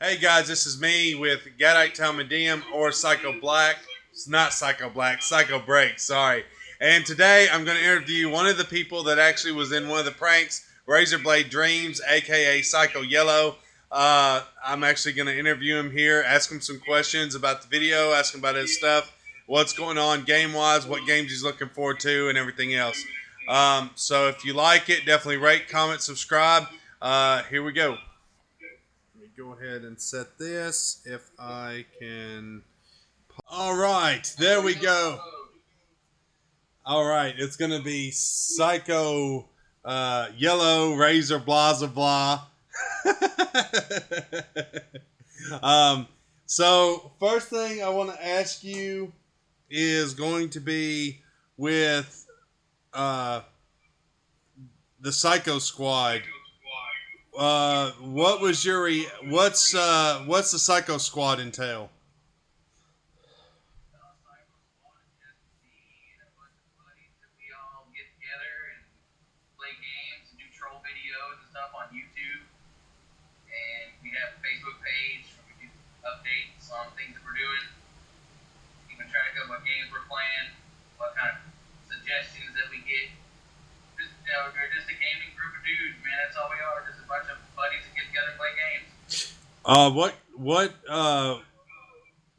Hey guys, this is me with Gadite Talmudim or Psycho Black. It's not Psycho Black, Psycho Break, sorry. And today I'm going to interview one of the people that actually was in one of the pranks, Razrbladedreams, aka Psyko Yellow. I'm actually going to interview him here, ask him some questions about the video, ask him about his stuff, what's going on game-wise, what games he's looking forward to, and everything else. So if you like it, definitely rate, comment, subscribe. Here we go. Go ahead and set this if I can. All right, there we go. All right, it's gonna be Psycho Yellow Razor blah blah. So first thing I want to ask you is going to be with the Psycho Squad. What was your what's the Psycho Squad entail? Play games and do troll videos and stuff on YouTube. And we have a Facebook page where we do updates on things that we're doing, keeping track of what games we're playing, what kind of suggestions that we get. We're just a gaming group of dudes, man. That's all we are. Just a bunch of buddies that get together and play games.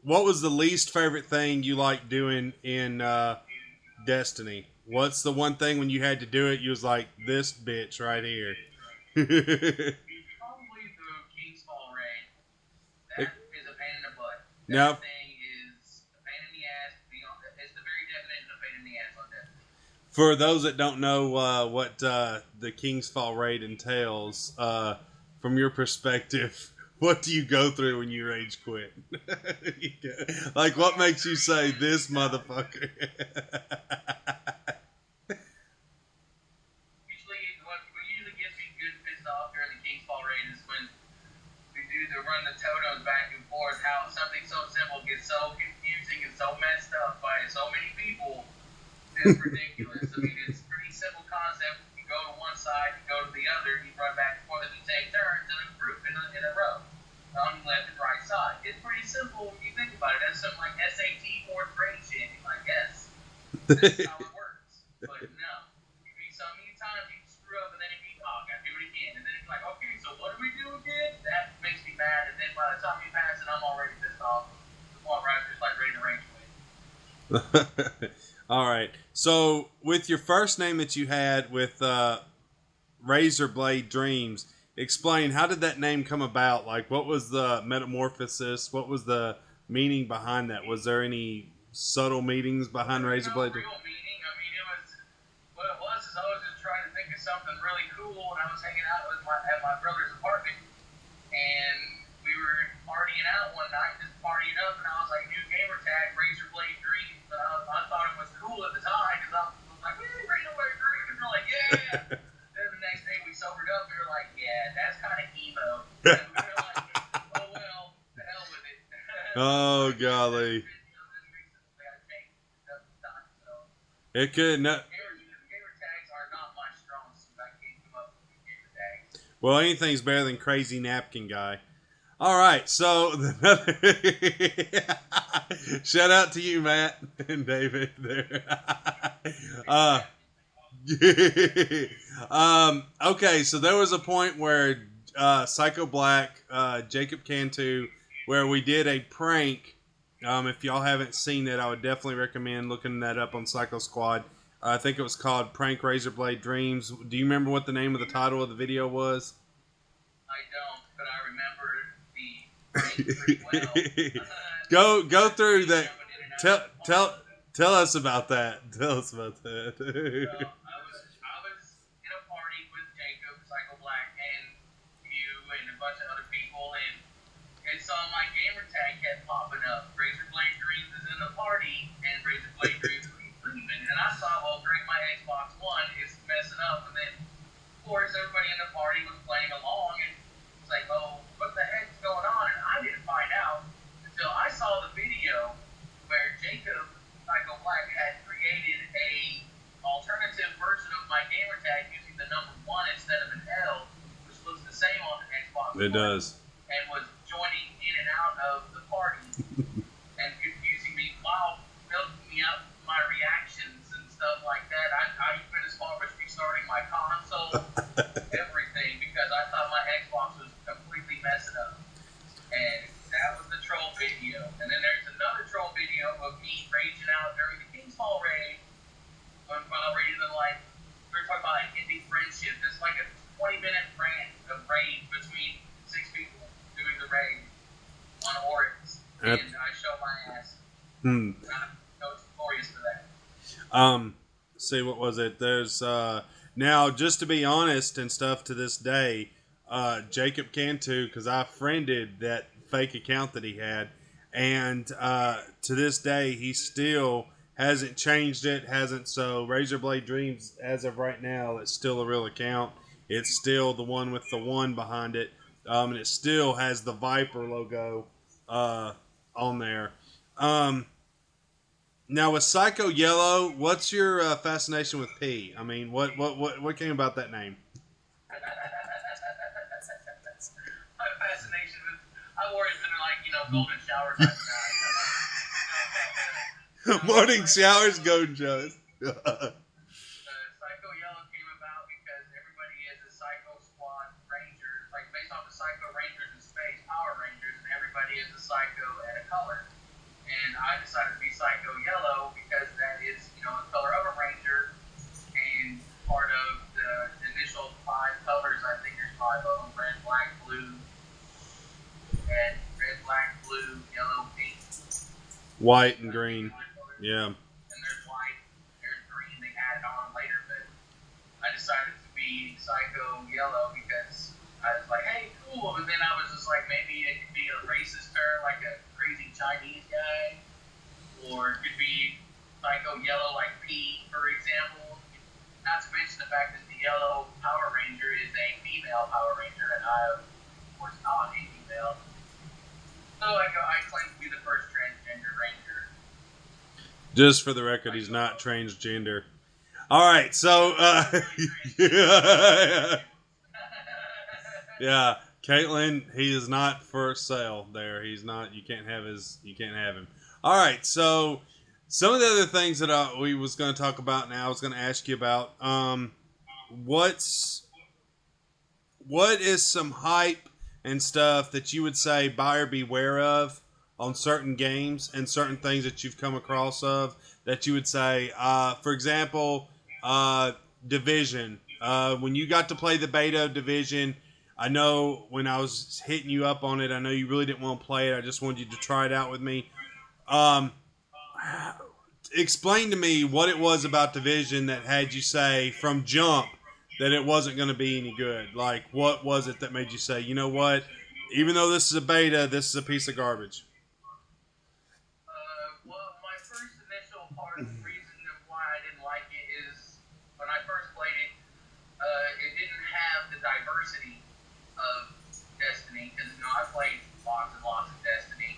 What was the least favorite thing you liked doing in Destiny? What's the one thing when you had to do it, you was like, this bitch right here? Probably the King's Fall raid. That is a pain in the butt. That thing is a pain in the ass. It's the very definition of pain in the ass on Destiny. For those that don't know what the King's Fall raid entails, from your perspective, what do you go through when you rage quit? Like, what makes you say, this motherfucker? What usually gets me good pissed off during the King's Fall raid is when we do the run the totems back and forth, how something so simple gets so confusing and so messed up by so many people. It's ridiculous. I mean, it's a pretty simple concept. You go to one side, you go to the other, you run back and forth and take turns in a group, in a row, on the left and right side. It's pretty simple when you think about it. That's something like SAT fourth grade shit, I guess. That's how it works. But no. You mean so many times you screw up and then you be, oh, I gotta do it again. And then it's like, okay, so what do we do again? That makes me mad. And then by the time you pass it, I'm already pissed off. I'm just like ready to rage quit. All right. So, with your first name that you had with Razrbladedreams, explain, how did that name come about? Like, what was the metamorphosis? What was the meaning behind that? Was there any subtle meanings behind Razorblade? No real meaning. I mean, what it was is I was just trying to think of something really cool, and I was hanging out at my brother's apartment, and we were partying out one night, just partying up, and I was like, new gamer tag, Razrbladedreams. I thought it was cool at the time, because I was like, Razrbladedreams, and we're like, yeah. Then the next day we sobered up, and we were like, yeah, that's kind of emo. And we were like, oh well, the hell with it. Oh, golly. It could not. Gamer tags are not my strong suit. I can't come up with gamer tags. Well, anything's better than Crazy Napkin Guy. All right, so shout out to you, Matt and David. There. Okay, so there was a point where Psycho Black, Jacob Cantu, where we did a prank. If y'all haven't seen it, I would definitely recommend looking that up on Psycho Squad. I think it was called Prank Razrbladedreams. Do you remember what the name of the title of the video was? I don't, but I remember the pretty well. Go through that. Tell us about that. Tell us about that. So, I was in a party with Jacob, Psycho Black, and you and a bunch of other people, and saw my gamer tag kept popping up. Razrbladedreams is in the party, and Razrbladedreams was leaving. And I saw, well, great, my Xbox One is messing up. And then, of course, everybody in the party was playing along, and it's like, oh, what the heck's going on? And I didn't find out until I saw the video where Jacob, Psycho Black, had created a alternative version of my gamer tag using the number 1 instead of an L, which looks the same on the Xbox One. It does. And was joining thought my Xbox was completely messing up. And that was the troll video. And then there's another troll video of me raging out during the King's Fall raid. While reading the we were talking about ending friendship. It's like a 20-minute rant of raid between 6 people doing the raid on Oryx. And I show my ass. I'm notorious for that. See, what was it? There's now, just to be honest and stuff, to this day, Jacob Cantu, because I friended that fake account that he had, and to this day he still hasn't changed it, so Razrbladedreams, as of right now, it's still a real account. It's still the one with the 1 behind it, and it still has the Viper logo on there. Now with Psyko Yellow, what's your fascination with P? I mean, what came about that name? My fascination with, I've always been golden shower type guy. Morning showers, golden showers. Psyko Yellow came about because everybody is a Psycho Squad Ranger, like based off the Psycho Rangers in space, Power Rangers, and everybody is a Psycho and a color. And I decided to be Psyko Yellow because that is, a color of a Ranger, and part of the initial 5 colors. I think there's 5 of them: red, black, blue, red, black, blue, yellow, pink, white, and green. Yeah. And there's white, there's green. They added on later, but I decided to be Psyko Yellow because I was like, hey, cool. And then I was just like, maybe it could be a racist term, like a crazy Chinese guy, or it could be Psyko Yellow, like P, for example. Not to mention the fact that the yellow Power Ranger is a female Power Ranger, and I, of course, not a female. So I claim to be the first transgender Ranger. Just for the record, he's not transgender. All right, so yeah, Caitlin, he is not for sale. There, he's not. You can't have him. All right, so some of the other things that we was going to talk about now, I was going to ask you about. What is some hype and stuff that you would say buyer beware of on certain games and certain things that you've come across of that you would say, for example, Division. When you got to play the beta of Division, I know when I was hitting you up on it, I know you really didn't want to play it. I just wanted you to try it out with me. Explain to me what it was about Division that had you say from jump that it wasn't going to be any good. Like, what was it that made you say, you know what, even though this is a beta, this is a piece of garbage? Well, my first initial part of the reason of why I didn't like it is when I first played it, it didn't have the diversity of Destiny, because I played lots and lots of Destiny,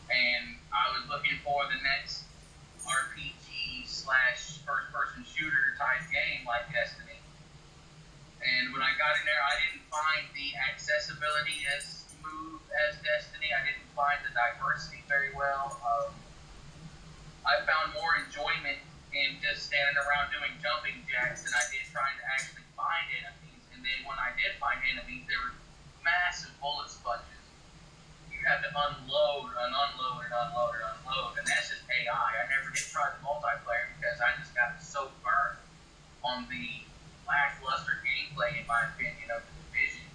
and I was looking for the next RPG / first-person shooter type game like Destiny. And when I got in there, I didn't find the accessibility as smooth as Destiny. I didn't find the diversity very well. I found more enjoyment in just standing around doing jumping jacks than I did trying to actually find enemies. And then when I did find enemies, there were massive bullet sponges. You had to unload, and that's just AI. I never did try the multiplayer because I just got so burned on the lackluster gameplay, in my opinion, of the Division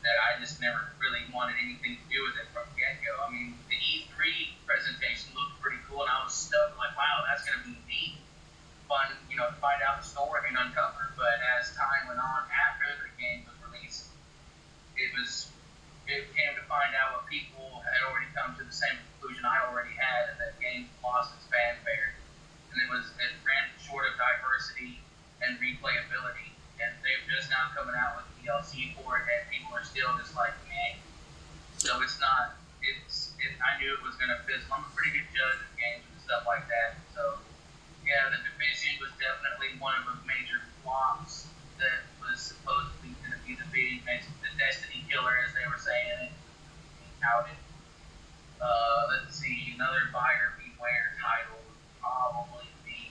that I just never really wanted anything to do with it from get-go. I mean, the E3 presentation looked pretty cool, and I was stoked, like, wow, that's going to be neat, fun, to find out the story and uncover. But as time went on, after the game was released, it came to find out what people had already come to the same conclusion I already had, and that game lost its fanfare. And it ran short of diversity and replayability. And they're just now coming out with DLC for it, and people are still just like, meh. So it's not, I knew it was going to fizzle. I'm a pretty good judge of games and stuff like that. So, yeah, the Division was definitely one of the major flops that was supposedly going to be the Destiny killer, as they were saying it. Touted. Let's see, another buyer beware title would probably be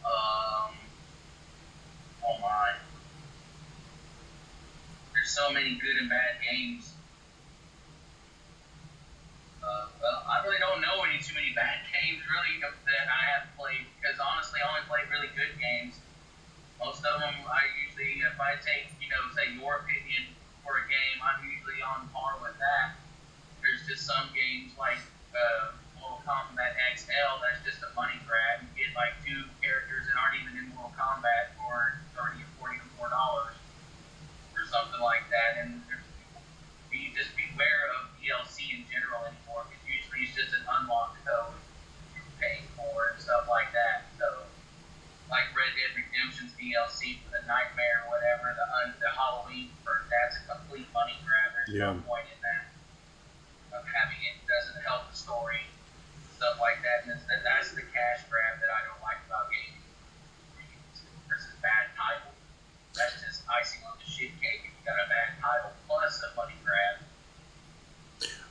oh my. so many good and bad games. Well, I really don't know too many bad games really that I have played, because honestly, I only play really good games. Most of them, I usually, if I take, say your opinion for a game, I'm usually on par with that. There's just some games like Mortal Kombat XL that's just a money grab. You get like 2 characters that aren't even in Mortal Kombat for $30 or $40 or $4 or something like that. And you just beware of DLC in general anymore, because usually it's just an unlocked code you're paying for and stuff like that. So, like Red Dead Redemption's DLC for the Nightmare or whatever, the Halloween perk, that's a complete money grab. There's no point in that. Of having it doesn't help the story, stuff like that. And that's the cash grab that I don't like about gaming. Versus bad title. That's just icing on the shit cake if you got a bad title plus a money grab.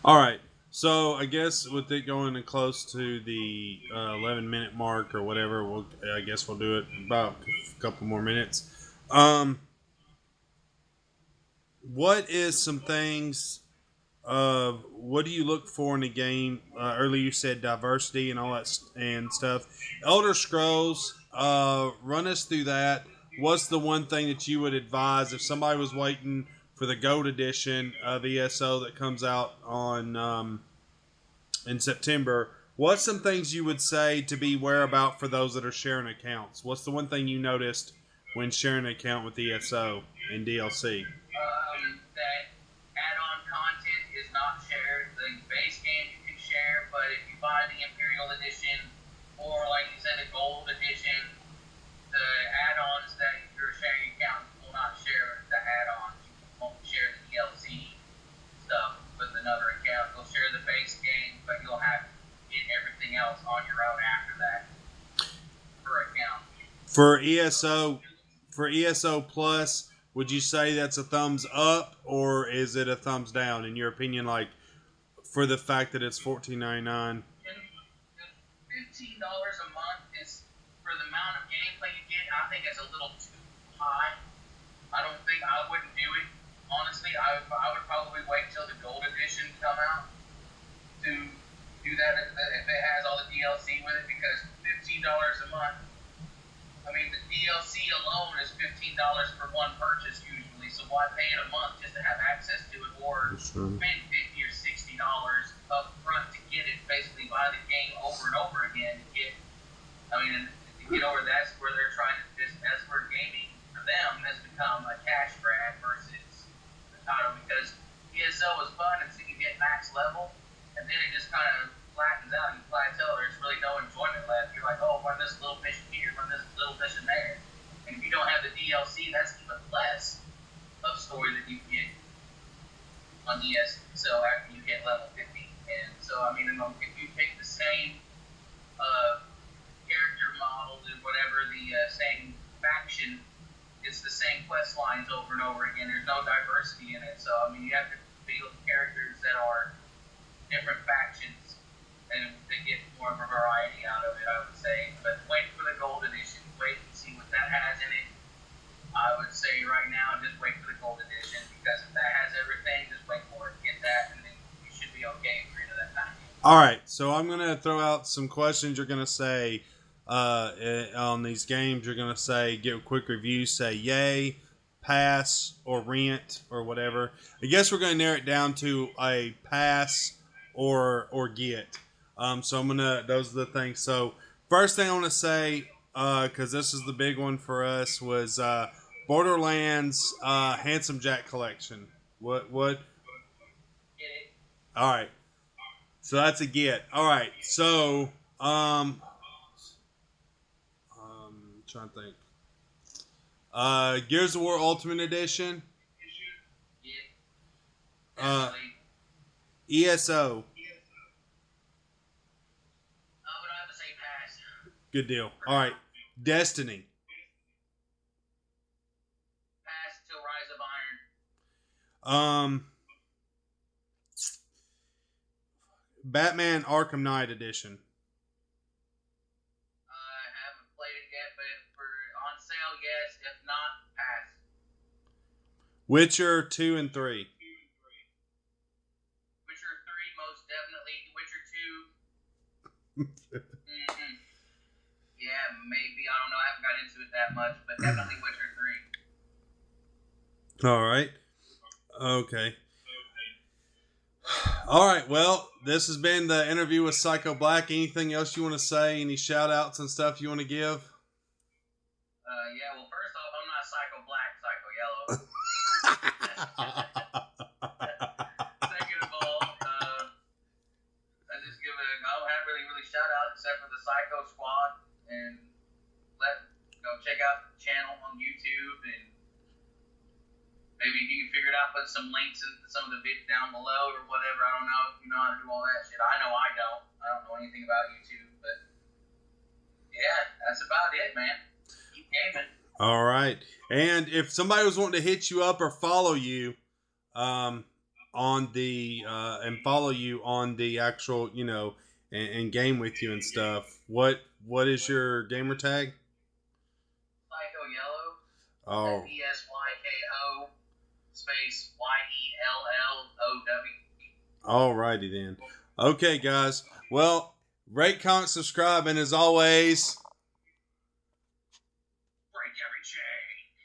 All right. So I guess with it going close to the 11-minute mark or whatever, I guess we'll do it about a couple more minutes. What is some things? What do you look for in a game? Earlier you said diversity and all that and stuff. Elder Scrolls. Run us through that. What's the one thing that you would advise if somebody was waiting for the Gold Edition of ESO that comes out on in September? What's some things you would say to be aware about for those that are sharing accounts? What's the one thing you noticed when sharing an account with ESO and DLC? That add-on content is not shared. The base game you can share, but if you buy the Imperial Edition or, like you said, the Gold Edition, the add-ons that you're sharing accounts will not share the add-ons. You won't share the DLC stuff with another account. You'll share the base game, but you'll have to get everything else on your own after that per account. For ESO Plus, would you say that's a thumbs up or is it a thumbs down in your opinion? Like for the fact that it's $14.99. $15 a month is for the amount of gameplay you get. I think it's a little too high. I wouldn't do it. Honestly, I would probably wait till the Gold Edition come out to do that if it has all the DLC with it, because $15 a month. I mean, the DLC alone is $15 for one purchase usually, so why pay it a month just to have access to it, or spend $50 or $60 up front to get it, basically buy the game over and over again to get, to get over that's where they're trying to, that's where gaming for them has become a cash grab versus the title, because ESO is fun until you get max level, and then it just kind of flattens out, you plateau, there's really no enjoyment left. You're like, oh, run this little mission here, run this little mission there. And if you don't have the DLC, that's even less of story that you get on ESO after you hit level 50. And so, if you pick the same character model and whatever, the same faction, it's the same quest lines over and over again. There's no diversity in it. So, you have to build characters that are different factions, and they get more of a variety out of it, I would say. But wait for the Gold Edition. Wait and see what that has in it. I would say right now, just wait for the Gold Edition, because if that has everything, just wait for it. Get that, and then you should be okay if you're into that kind of game. All right, so I'm going to throw out some questions. You're going to say, on these games, you're going to say, give a quick review, say yay, pass, or rent, or whatever. I guess we're going to narrow it down to a pass or get. So those are the things. So first thing I want to say, because this is the big one for us, was Borderlands Handsome Jack Collection. What? Get it? All right. So that's a get. All right. So trying to think. Gears of War Ultimate Edition. Yeah. ESO. I would have to say pass. Good deal. All right. Destiny. Pass till Rise of Iron. Batman Arkham Knight Edition. I haven't played it yet, but for on sale, yes. If not, pass. Witcher 2 and 3. Witcher 3, most definitely. Witcher 2. Yeah, maybe. I don't know. I haven't got into it that much, but definitely Witcher 3. All right. Okay. All right. Well, this has been the interview with Psycho Black. Anything else you want to say? Any shout outs and stuff you want to give? Yeah, well, first off, I'm not Psycho Black, Psyko Yellow. Second of all, I just I don't have really shout out except for the Psycho Squad, and go check out the channel on YouTube, and maybe if you can figure it out, put some links in some of the vids down below or whatever. I don't know if you know how to do all that shit. I know I don't. I don't know anything about YouTube, but yeah, that's about it, man. Keep gaming. All right. And if somebody was wanting to hit you up or follow you on the actual, and game with you and stuff, what is your gamer tag? Psyko Yellow. Oh. Psyko space YELLOW. Alrighty then. Okay, guys. Well, rate, comment, subscribe, and as always,